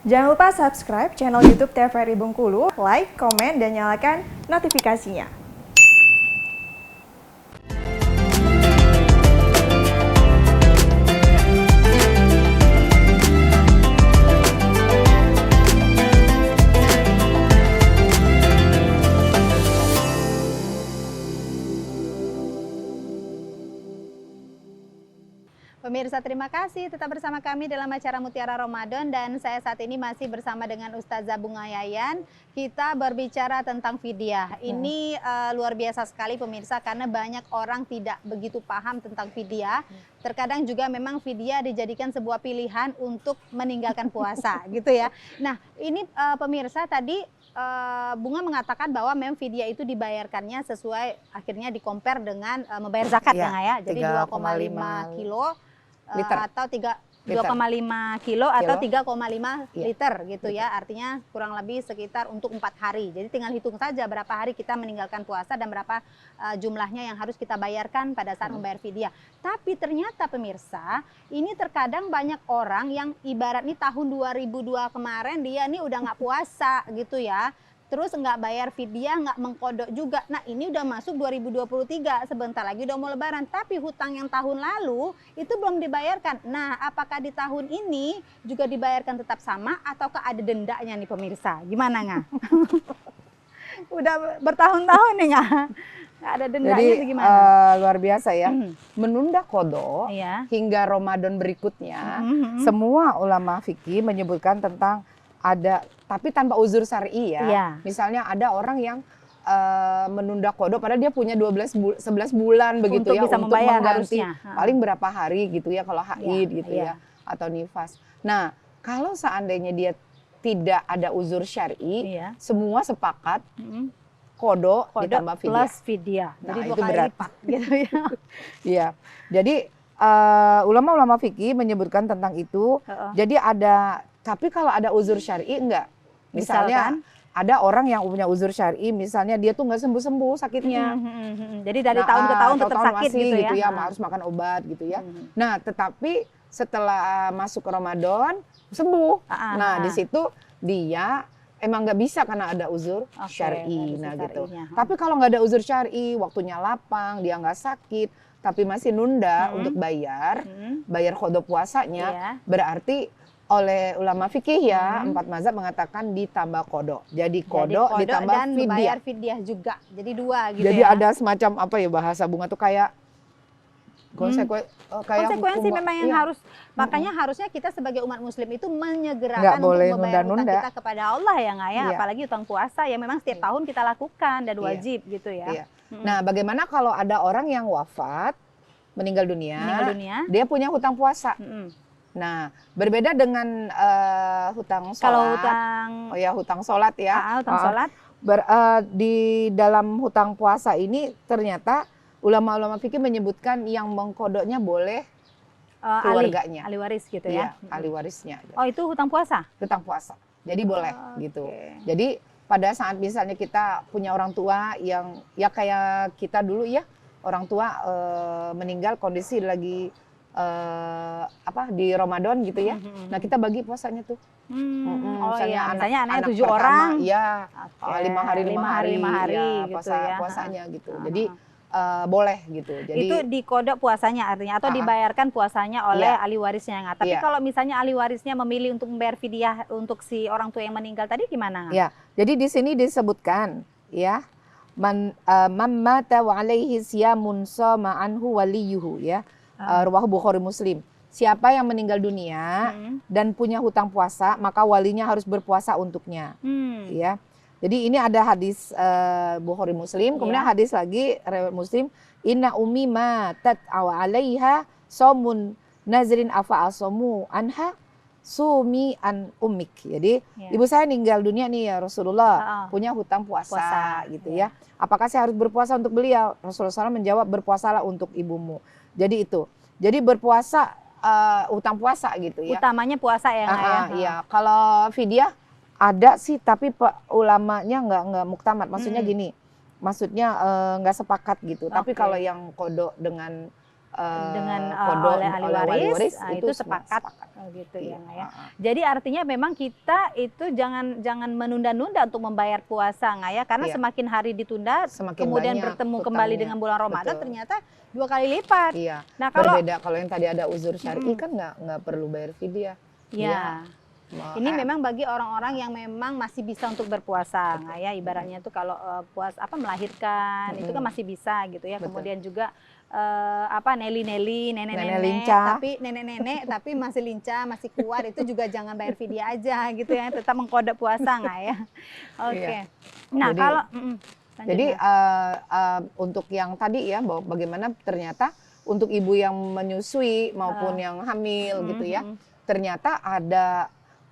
Jangan lupa subscribe channel YouTube TVRI Bengkulu, like, komen, dan nyalakan notifikasinya. Pemirsa, terima kasih tetap bersama kami dalam acara Mutiara Ramadan, dan saya saat ini masih bersama dengan Ustazah Bunga Yayan. Kita berbicara tentang fidyah. Ini luar biasa sekali pemirsa, karena banyak orang tidak begitu paham tentang fidyah. Terkadang juga memang fidyah dijadikan sebuah pilihan untuk meninggalkan puasa gitu ya. Nah, ini pemirsa tadi Bunga mengatakan bahwa memang fidyah itu dibayarkannya sesuai, akhirnya di-compare dengan membayar zakat ya. Jadi 2,5 kilo liter. atau 2,5 kilo atau 3,5 liter gitu ya. Artinya kurang lebih sekitar untuk 4 hari. Jadi tinggal hitung saja berapa hari kita meninggalkan puasa dan berapa jumlahnya yang harus kita bayarkan pada saat membayar fidyah. Tapi ternyata pemirsa, ini terkadang banyak orang yang ibarat nih tahun 2002 kemarin dia nih udah nggak puasa gitu ya. Terus nggak bayar fidyah, nggak mengkodok juga. Nah, ini udah masuk 2023, sebentar lagi udah mau lebaran. Tapi hutang yang tahun lalu itu belum dibayarkan. Nah, apakah di tahun ini juga dibayarkan tetap sama ataukah ada dendanya nih pemirsa? Gimana nggak? Udah bertahun-tahun nih nggak? Ada dendanya. Jadi gimana? Luar biasa ya. Menunda kodok hingga Ramadan berikutnya, semua ulama fikih menyebutkan tentang ada, tapi tanpa uzur syar'i ya. Misalnya ada orang yang menunda kodok padahal dia punya 11 bulan begitu untuk ya bisa untuk membayar mengganti harusnya. Paling berapa hari gitu ya kalau haid gitu ya atau nifas. Nah, kalau seandainya dia tidak ada uzur syar'i, semua sepakat kodok ditambah fidyah. Plus fidyah. Nah, jadi itu 2 kali berat lipat gitu ya. Iya. Jadi ulama-ulama fikih menyebutkan tentang itu. Jadi ada, tapi kalau ada uzur syar'i enggak. Misalnya ada orang yang punya uzur syar'i, misalnya dia tuh nggak sembuh-sembuh sakitnya. Jadi dari tahun ke tahun tetap sakit masih, gitu ya. harus makan obat gitu ya. Nah, tetapi setelah masuk ke Ramadan sembuh. Nah, di situ dia emang nggak bisa karena ada uzur syar'i. Nah, gitu. Tapi kalau nggak ada uzur syar'i, waktunya lapang, dia nggak sakit, tapi masih nunda untuk bayar kodok puasanya, berarti oleh ulama fikih ya, 4 mazhab mengatakan ditambah kodok. Jadi kodok ditambah dan fidyah. bayar fidyah juga. Jadi 2 gitu Jadi ya. ada semacam apa ya, bahasa Bunga tuh kayak konsekuensi hukum, memang yang harus, makanya harusnya kita sebagai umat muslim itu menyegerakan Nggak boleh untuk membayar hutang nunda-nunda kita kepada Allah ya nggak ya. Apalagi utang puasa yang memang setiap tahun kita lakukan dan wajib gitu ya. Nah, bagaimana kalau ada orang yang wafat, meninggal dunia, dia punya hutang puasa. Nah, berbeda dengan hutang sholat. Kalau hutang sholat ya. Hutang sholat. Di dalam hutang puasa ini ternyata ulama-ulama fikih menyebutkan yang mengkodoknya boleh keluarganya. Ahli waris gitu ya. Ahli warisnya. Oh, itu hutang puasa? Hutang puasa. Jadi boleh gitu. Jadi pada saat misalnya kita punya orang tua yang ya kayak kita dulu ya, orang tua meninggal kondisi lagi di Ramadan gitu ya. Nah, kita bagi puasanya tuh. Misalnya anaknya 7 pertama, orang. Ya, 5 hari ya, gitu puasanya gitu. Jadi boleh gitu. Jadi itu dikodok puasanya artinya atau dibayarkan puasanya oleh ahli warisnya. Tapi kalau misalnya ahli warisnya memilih untuk membayar fidyah untuk si orang tua yang meninggal tadi gimana? Ya, jadi di sini disebutkan ya, man mata wa alaihi siyamun sama anhu waliyuhu ya. Ruwahu Bukhari Muslim. Siapa yang meninggal dunia dan punya hutang puasa, maka walinya harus berpuasa untuknya. Ya. Jadi ini ada hadis Bukhari Muslim, kemudian hadis lagi riwayat Muslim, inna ummi matat aw 'alaiha saumun nazrin afa asamu anha sumi an ummik. Jadi ibu saya meninggal dunia nih ya Rasulullah, punya hutang puasa gitu ya. Apakah saya harus berpuasa untuk beliau? Rasulullah SAW menjawab, berpuasalah untuk ibumu. Jadi itu. Jadi berpuasa hutang puasa gitu ya. Utamanya puasa ya, iya. Kalau fidyah ada sih, tapi ulamanya nggak muktamad. Maksudnya gini, maksudnya nggak sepakat gitu. Tapi kalau yang kodok dengan dengan kodok oleh ahli wali waris, itu semua sepakat. Gitu Iya, ya. Jadi artinya memang kita itu jangan menunda-nunda untuk membayar puasa nggak ya, karena Iya. semakin hari ditunda, Semakin kemudian banyak bertemu kembali hutangnya. dengan bulan Ramadan, Betul. ternyata 2 kali lipat. Iya. Nah kalau Berbeda kalau yang tadi ada uzur syar'i kan nggak perlu bayar fidyah. ya, Mau- ini memang bagi orang-orang yang memang masih bisa untuk berpuasa, nggak ya, ibaratnya tuh kalau melahirkan itu kan masih bisa gitu ya. Betul. Kemudian juga nenek-nenek, Nenek lincah. tapi nenek-nenek tapi masih lincah, masih kuat, itu juga jangan bayar fidyah aja gitu ya, tetap mengkodok puasa nggak ya. Oke. Iya. Nah Jadi- kalau Jadi untuk yang tadi ya, bahwa bagaimana ternyata untuk ibu yang menyusui maupun yang hamil gitu ya, ternyata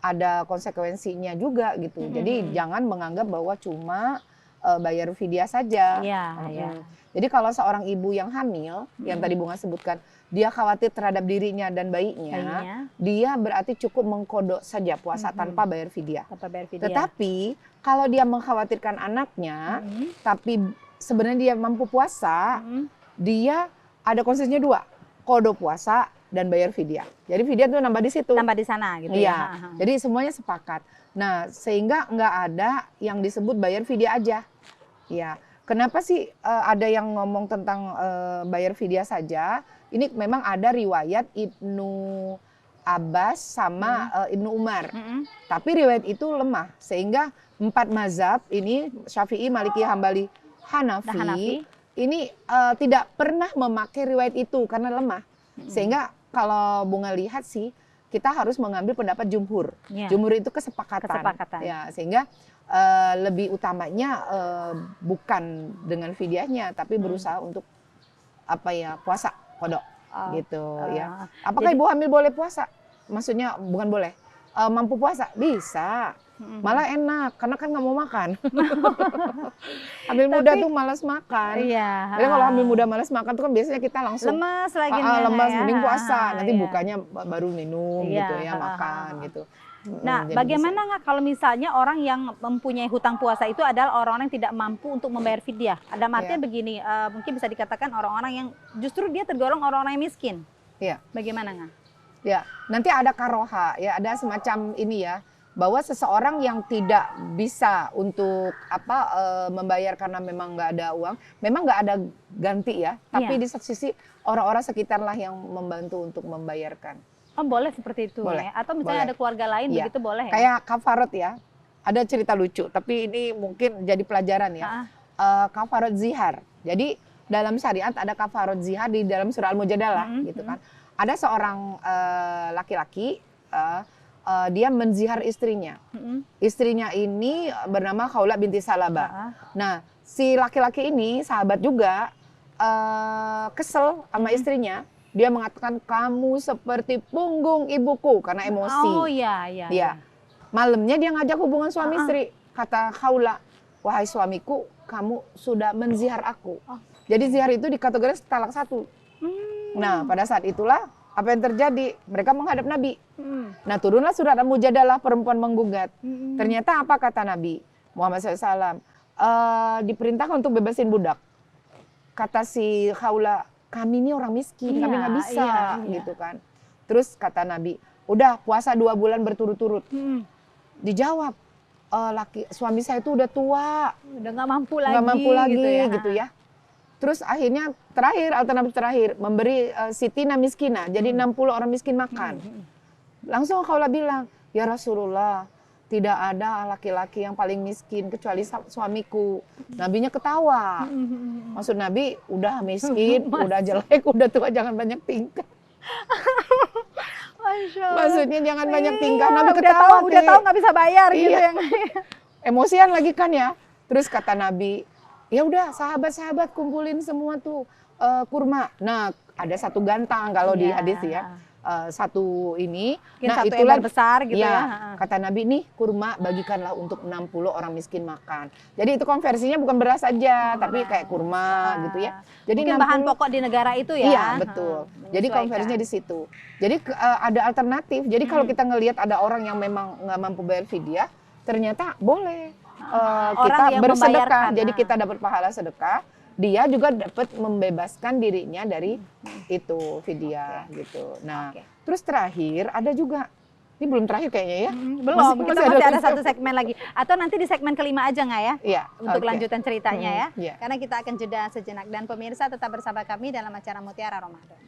ada konsekuensinya juga gitu. Jadi jangan menganggap bahwa cuma bayar fidyah saja. Iya, Mm-mm. iya. Jadi kalau seorang ibu yang hamil, yang tadi Bunga sebutkan, dia khawatir terhadap dirinya dan bayinya, Bayinya. dia berarti cukup mengkodok saja puasa tanpa bayar fidyah. Tanpa bayar fidyah. Tetapi kalau dia mengkhawatirkan anaknya, tapi sebenarnya dia mampu puasa, dia ada konsepnya 2, kodok puasa dan bayar fidyah. Jadi fidyah itu nambah di situ. Tambah di sana gitu Iya. ya. Jadi semuanya sepakat. Nah, sehingga nggak ada yang disebut bayar fidyah aja. Ya. Kenapa sih ada yang ngomong tentang bayar fidyah saja? Ini memang ada riwayat Ibnu Abbas sama Ibnu Umar. Tapi riwayat itu lemah sehingga 4 mazhab ini Syafi'i, Maliki, Hambali, Hanafi ini tidak pernah memakai riwayat itu karena lemah. Sehingga kalau Bunga lihat sih kita harus mengambil pendapat jumhur. Iya. Jumhur itu kesepakatan. Ya, sehingga lebih utamanya bukan dengan fidyahnya tapi berusaha untuk puasa kodok gitu ya. Apakah ibu hamil boleh puasa? Maksudnya bukan boleh, mampu puasa bisa, malah enak karena kan nggak mau makan. Hamil muda tuh malas makan. Iya. Jadi kalau hamil muda malas makan tuh kan biasanya kita langsung lemas lagi lemas, ya. mending puasa. Nanti Iya. bukanya baru minum Iya, gitu ya, makan gitu. Nah, Jadi bagaimana nggak kalau misalnya orang yang mempunyai hutang puasa itu adalah orang-orang yang tidak mampu untuk membayar fidyah? Ada artinya begini, mungkin bisa dikatakan orang-orang yang justru dia tergolong orang-orang yang miskin. Iya. Bagaimana nggak? Ya, nanti ada karoha, ya ada semacam ini ya, bahwa seseorang yang tidak bisa untuk membayar karena memang nggak ada uang, memang nggak ada ganti ya, tapi Iya. di satu sisi orang-orang sekitar lah yang membantu untuk membayarkan. Oh boleh seperti itu Boleh, ya? Atau misalnya boleh. ada keluarga lain Iya. begitu boleh ya? Kayak kafarat ya, ada cerita lucu, tapi ini mungkin jadi pelajaran ya. Kafarat zihar. Jadi dalam syariat ada kafarat zihar di dalam surah Al-Mujadalah gitu kan. Ada seorang laki-laki, dia menzihar istrinya. Istrinya ini bernama Khawla binti Salabah. Nah, si laki-laki ini sahabat juga kesel sama istrinya. Dia mengatakan kamu seperti punggung ibuku karena emosi. Oh iya, iya. Dia malamnya dia ngajak hubungan suami istri. Kata Khawla, wahai suamiku, kamu sudah menzihar aku. Jadi zihar itu dikategorikan talak 1. Nah, pada saat itulah apa yang terjadi? Mereka menghadap Nabi. Nah, turunlah surat Al-Mujadalah, perempuan menggugat. Ternyata apa kata Nabi Muhammad SAW? Diperintahkan untuk bebasin budak. Kata si Khawla, kami ini orang miskin, kami nggak bisa, gitu kan. Terus kata Nabi, udah puasa 2 bulan berturut-turut. Dijawab, suami saya itu udah tua, Udah nggak mampu lagi. nggak mampu lagi, gitu ya. Terus akhirnya alternatif terakhir, memberi sitina miskina, jadi 60 orang miskin makan. Langsung Khawla bilang, ya Rasulullah, tidak ada laki-laki yang paling miskin kecuali suamiku. Nabinya ketawa. Maksud Nabi, udah miskin, udah jelek, udah tua, jangan banyak tingkah. Maksudnya jangan banyak tingkah. Nabi ketawa. Udah tahu nggak bisa bayar gitu Iya. ya. Emosian lagi kan ya. Terus kata Nabi, ya udah sahabat-sahabat kumpulin semua tuh kurma. Nah, ada satu gantang kalau di hadis ya. Satu ini, Mungkin nah satu itulah ember besar gitu ya. kata Nabi nih kurma bagikanlah untuk 60 orang miskin makan. Jadi itu konversinya bukan beras saja, tapi kayak kurma gitu ya. Jadi Mungkin bahan pokok di negara itu ya. Iya betul. Jadi konversinya di situ. Jadi ada alternatif. Jadi kalau kita ngelihat ada orang yang memang nggak mampu bayar fidyah, ternyata boleh kita yang bersedekah. membayarkan. Jadi kita dapat pahala sedekah. dia juga dapat membebaskan dirinya dari itu fidyah gitu. Nah, Oke. terus terakhir ada juga, ini belum terakhir kayaknya ya? Belum, kita masih ada konsep. satu segmen lagi. Atau nanti di segmen kelima aja nggak ya? Iya, Untuk oke. lanjutan ceritanya ya. Iya. Karena kita akan jeda sejenak. Dan pemirsa tetap bersama kami dalam acara Mutiara Ramadan.